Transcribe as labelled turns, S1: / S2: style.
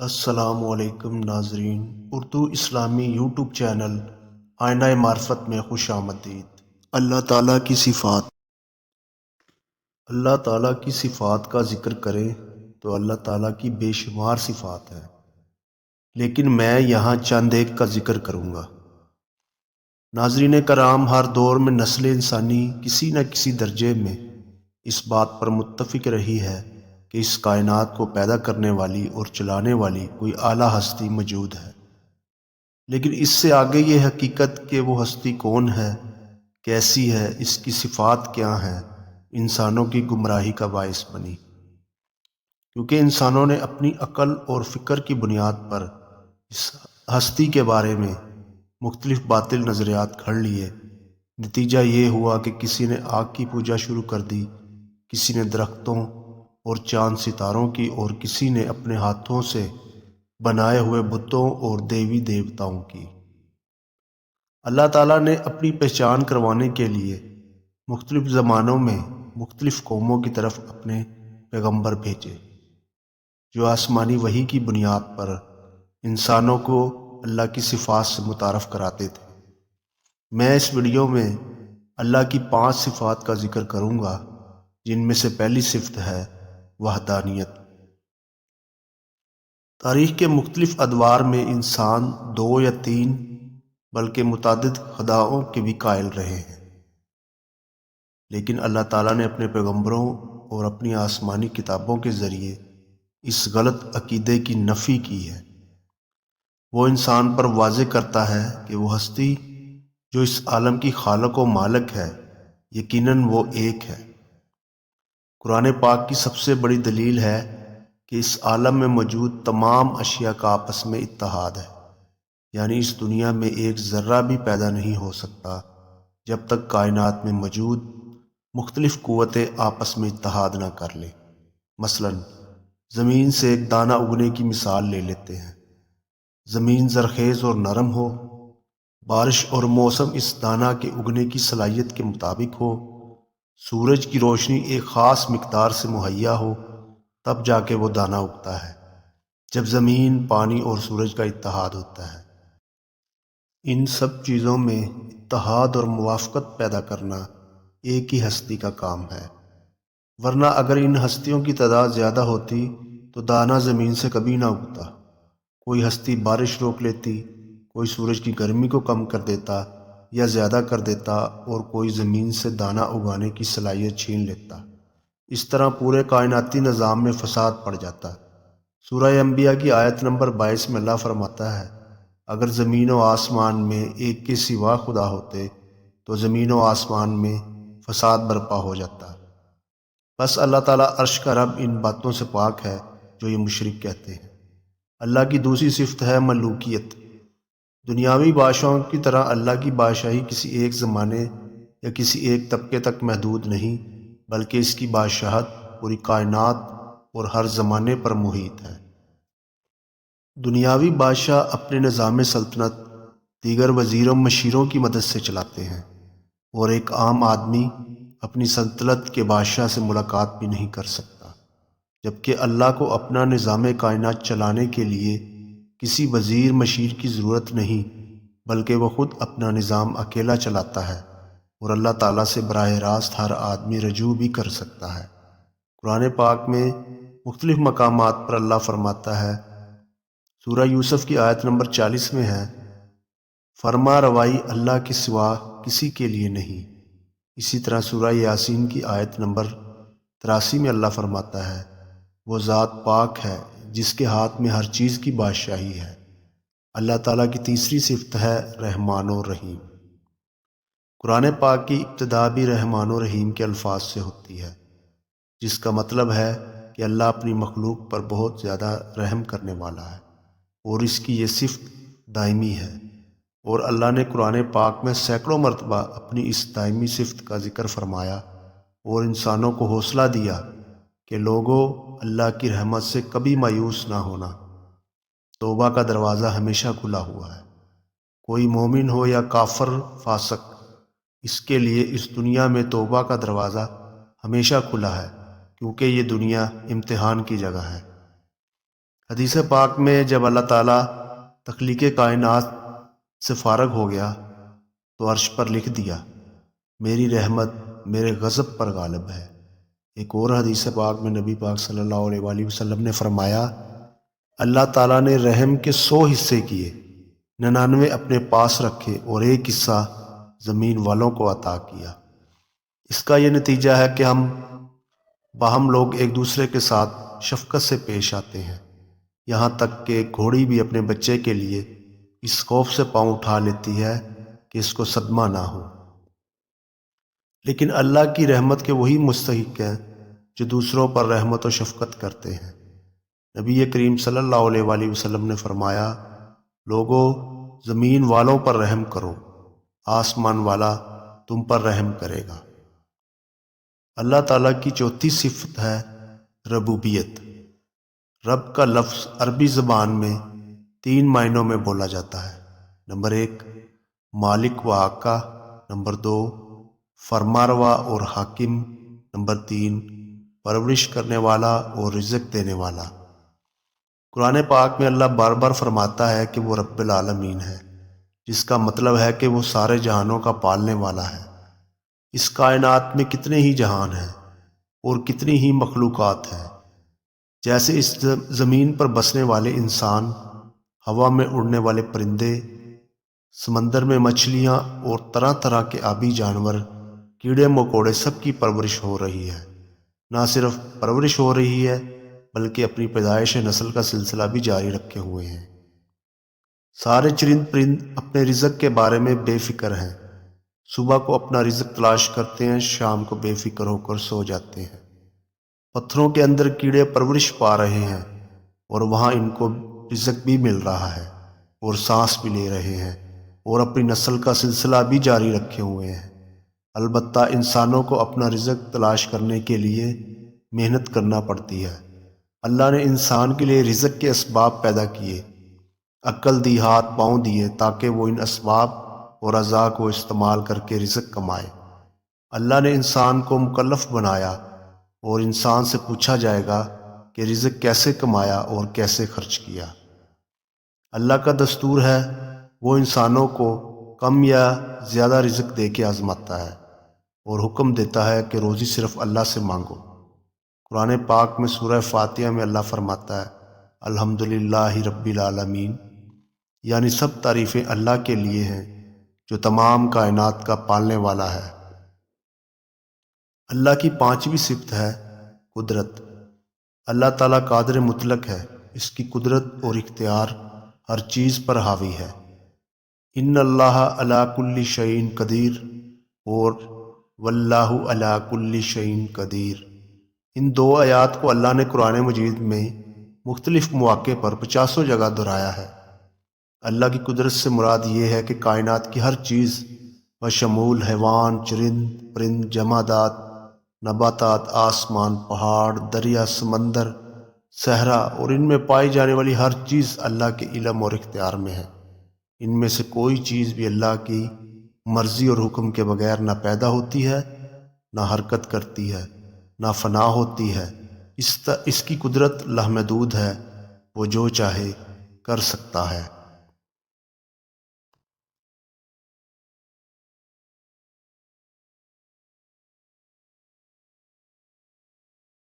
S1: السلام علیکم ناظرین، اردو اسلامی یوٹیوب چینل آئینہ معرفت میں خوش آمدید۔ اللہ تعالیٰ کی صفات اللہ تعالیٰ کی صفات کا ذکر کریں تو اللہ تعالیٰ کی بے شمار صفات ہیں، لیکن میں یہاں چند ایک کا ذکر کروں گا۔ ناظرین کرام، ہر دور میں نسل انسانی کسی نہ کسی درجے میں اس بات پر متفق رہی ہے کہ اس کائنات کو پیدا کرنے والی اور چلانے والی کوئی اعلیٰ ہستی موجود ہے، لیکن اس سے آگے یہ حقیقت کہ وہ ہستی کون ہے، کیسی ہے، اس کی صفات کیا ہیں، انسانوں کی گمراہی کا باعث بنی، کیونکہ انسانوں نے اپنی عقل اور فکر کی بنیاد پر اس ہستی کے بارے میں مختلف باطل نظریات گھڑ لیے۔ نتیجہ یہ ہوا کہ کسی نے آگ کی پوجا شروع کر دی، کسی نے درختوں اور چاند ستاروں کی، اور کسی نے اپنے ہاتھوں سے بنائے ہوئے بتوں اور دیوی دیوتاؤں کی۔ اللہ تعالیٰ نے اپنی پہچان کروانے کے لیے مختلف زمانوں میں مختلف قوموں کی طرف اپنے پیغمبر بھیجے، جو آسمانی وحی کی بنیاد پر انسانوں کو اللہ کی صفات سے متعارف کراتے تھے۔ میں اس ویڈیو میں اللہ کی 5 صفات کا ذکر کروں گا، جن میں سے پہلی صفت ہے وحدانیت۔ تاریخ کے مختلف ادوار میں انسان 2 یا 3 بلکہ متعدد خداؤں کے بھی قائل رہے ہیں، لیکن اللہ تعالیٰ نے اپنے پیغمبروں اور اپنی آسمانی کتابوں کے ذریعے اس غلط عقیدے کی نفی کی ہے۔ وہ انسان پر واضح کرتا ہے کہ وہ ہستی جو اس عالم کی خالق و مالک ہے، یقیناً وہ ایک ہے۔ قرآن پاک کی سب سے بڑی دلیل ہے کہ اس عالم میں موجود تمام اشیاء کا آپس میں اتحاد ہے، یعنی اس دنیا میں ایک ذرہ بھی پیدا نہیں ہو سکتا جب تک کائنات میں موجود مختلف قوتیں آپس میں اتحاد نہ کر لیں۔ مثلا زمین سے ایک دانہ اگنے کی مثال لے لیتے ہیں۔ زمین زرخیز اور نرم ہو، بارش اور موسم اس دانہ کے اگنے کی صلاحیت کے مطابق ہو، سورج کی روشنی ایک خاص مقدار سے مہیا ہو، تب جا کے وہ دانہ اگتا ہے۔ جب زمین، پانی اور سورج کا اتحاد ہوتا ہے، ان سب چیزوں میں اتحاد اور موافقت پیدا کرنا ایک ہی ہستی کا کام ہے، ورنہ اگر ان ہستیوں کی تعداد زیادہ ہوتی تو دانہ زمین سے کبھی نہ اگتا۔ کوئی ہستی بارش روک لیتی، کوئی سورج کی گرمی کو کم کر دیتا یا زیادہ کر دیتا، اور کوئی زمین سے دانہ اگانے کی صلاحیت چھین لیتا۔ اس طرح پورے کائناتی نظام میں فساد پڑ جاتا۔ سورہ انبیاء کی آیت نمبر 22 میں اللہ فرماتا ہے، اگر زمین و آسمان میں ایک کے سوا خدا ہوتے تو زمین و آسمان میں فساد برپا ہو جاتا۔ بس اللہ تعالیٰ عرش کا رب ان باتوں سے پاک ہے جو یہ مشرک کہتے ہیں۔ اللہ کی دوسری صفت ہے ملوکیت۔ دنیاوی بادشاہوں کی طرح اللہ کی بادشاہی کسی ایک زمانے یا کسی ایک طبقے تک محدود نہیں، بلکہ اس کی بادشاہت پوری کائنات اور ہر زمانے پر محیط ہے۔ دنیاوی بادشاہ اپنے نظام سلطنت دیگر وزیروں مشیروں کی مدد سے چلاتے ہیں، اور ایک عام آدمی اپنی سلطنت کے بادشاہ سے ملاقات بھی نہیں کر سکتا، جبکہ اللہ کو اپنا نظام کائنات چلانے کے لیے کسی وزیر مشیر کی ضرورت نہیں، بلکہ وہ خود اپنا نظام اکیلا چلاتا ہے، اور اللہ تعالیٰ سے براہ راست ہر آدمی رجوع بھی کر سکتا ہے۔ قرآن پاک میں مختلف مقامات پر اللہ فرماتا ہے، سورہ یوسف کی آیت نمبر 40 میں ہے، فرما روائی اللہ کے سوا کسی کے لیے نہیں۔ اسی طرح سورہ یاسین کی آیت نمبر 83 میں اللہ فرماتا ہے، وہ ذات پاک ہے جس کے ہاتھ میں ہر چیز کی بادشاہی ہے۔ اللہ تعالیٰ کی تیسری صفت ہے رحمان و رحیم۔ قرآن پاک کی ابتدا بھی رحمان و رحیم کے الفاظ سے ہوتی ہے، جس کا مطلب ہے کہ اللہ اپنی مخلوق پر بہت زیادہ رحم کرنے والا ہے، اور اس کی یہ صفت دائمی ہے، اور اللہ نے قرآن پاک میں سینکڑوں مرتبہ اپنی اس دائمی صفت کا ذکر فرمایا اور انسانوں کو حوصلہ دیا کہ لوگوں، اللہ کی رحمت سے کبھی مایوس نہ ہونا۔ توبہ کا دروازہ ہمیشہ کھلا ہوا ہے، کوئی مومن ہو یا کافر فاسق، اس کے لیے اس دنیا میں توبہ کا دروازہ ہمیشہ کھلا ہے، کیونکہ یہ دنیا امتحان کی جگہ ہے۔ حدیث پاک میں جب اللہ تعالیٰ تخلیق کائنات سے فارغ ہو گیا تو عرش پر لکھ دیا، میری رحمت میرے غضب پر غالب ہے۔ ایک اور حدیث پاک میں نبی پاک صلی اللہ علیہ وآلہ وسلم نے فرمایا، اللہ تعالیٰ نے رحم کے 100 حصے کیے، 99 اپنے پاس رکھے اور ایک حصہ زمین والوں کو عطا کیا۔ اس کا یہ نتیجہ ہے کہ ہم باہم لوگ ایک دوسرے کے ساتھ شفقت سے پیش آتے ہیں، یہاں تک کہ گھوڑی بھی اپنے بچے کے لیے اس خوف سے پاؤں اٹھا لیتی ہے کہ اس کو صدمہ نہ ہو۔ لیکن اللہ کی رحمت کے وہی مستحق ہیں جو دوسروں پر رحمت و شفقت کرتے ہیں۔ نبی کریم صلی اللہ علیہ وآلہ وسلم نے فرمایا، لوگو زمین والوں پر رحم کرو، آسمان والا تم پر رحم کرے گا۔ اللہ تعالیٰ کی چوتھی صفت ہے ربوبیت۔ رب کا لفظ عربی زبان میں 3 معنوں میں بولا جاتا ہے۔ نمبر 1 مالک و آقا، نمبر 2 فرماروا اور حاکم، نمبر 3 پرورش کرنے والا اور رزق دینے والا۔ قرآن پاک میں اللہ بار بار فرماتا ہے کہ وہ رب العالمین ہے، جس کا مطلب ہے کہ وہ سارے جہانوں کا پالنے والا ہے۔ اس کائنات میں کتنے ہی جہان ہیں اور کتنی ہی مخلوقات ہیں، جیسے اس زمین پر بسنے والے انسان، ہوا میں اڑنے والے پرندے، سمندر میں مچھلیاں اور طرح طرح کے آبی جانور، کیڑے مکوڑے، سب کی پرورش ہو رہی ہے۔ نہ صرف پرورش ہو رہی ہے بلکہ اپنی پیدائش نسل کا سلسلہ بھی جاری رکھے ہوئے ہیں۔ سارے چرند پرند اپنے رزق کے بارے میں بے فکر ہیں، صبح کو اپنا رزق تلاش کرتے ہیں، شام کو بے فکر ہو کر سو جاتے ہیں۔ پتھروں کے اندر کیڑے پرورش پا رہے ہیں اور وہاں ان کو رزق بھی مل رہا ہے اور سانس بھی لے رہے ہیں اور اپنی نسل کا سلسلہ بھی جاری رکھے ہوئے ہیں۔ البتہ انسانوں کو اپنا رزق تلاش کرنے کے لیے محنت کرنا پڑتی ہے۔ اللہ نے انسان کے لیے رزق کے اسباب پیدا کیے، عقل دی، ہاتھ پاؤں دیے تاکہ وہ ان اسباب اور اعضاء کو استعمال کر کے رزق کمائے۔ اللہ نے انسان کو مکلف بنایا اور انسان سے پوچھا جائے گا کہ رزق کیسے کمایا اور کیسے خرچ کیا۔ اللہ کا دستور ہے وہ انسانوں کو کم یا زیادہ رزق دے کے آزماتا ہے اور حکم دیتا ہے کہ روزی صرف اللہ سے مانگو۔ قرآن پاک میں سورہ فاتحہ میں اللہ فرماتا ہے، الحمدللہ رب العالمین، یعنی سب تعریفیں اللہ کے لیے ہیں جو تمام کائنات کا پالنے والا ہے۔ اللہ کی 5ویں صفت ہے قدرت۔ اللہ تعالیٰ قادر مطلق ہے، اس کی قدرت اور اختیار ہر چیز پر حاوی ہے۔ ان اللہ علی کل شیء قدیر اور واللہ علی کل شیء قدیر۔ ان 2 آیات کو اللہ نے قرآن مجید میں مختلف مواقع پر 50 جگہ دہرایا ہے۔ اللہ کی قدرت سے مراد یہ ہے کہ کائنات کی ہر چیز بشمول حیوان، چرند پرند، جمادات، نباتات، آسمان، پہاڑ، دریا، سمندر، صحرا اور ان میں پائی جانے والی ہر چیز اللہ کے علم اور اختیار میں ہے۔ ان میں سے کوئی چیز بھی اللہ کی مرضی اور حکم کے بغیر نہ پیدا ہوتی ہے، نہ حرکت کرتی ہے، نہ فنا ہوتی ہے۔ اس کی قدرت لامحدود ہے، وہ جو چاہے کر سکتا ہے۔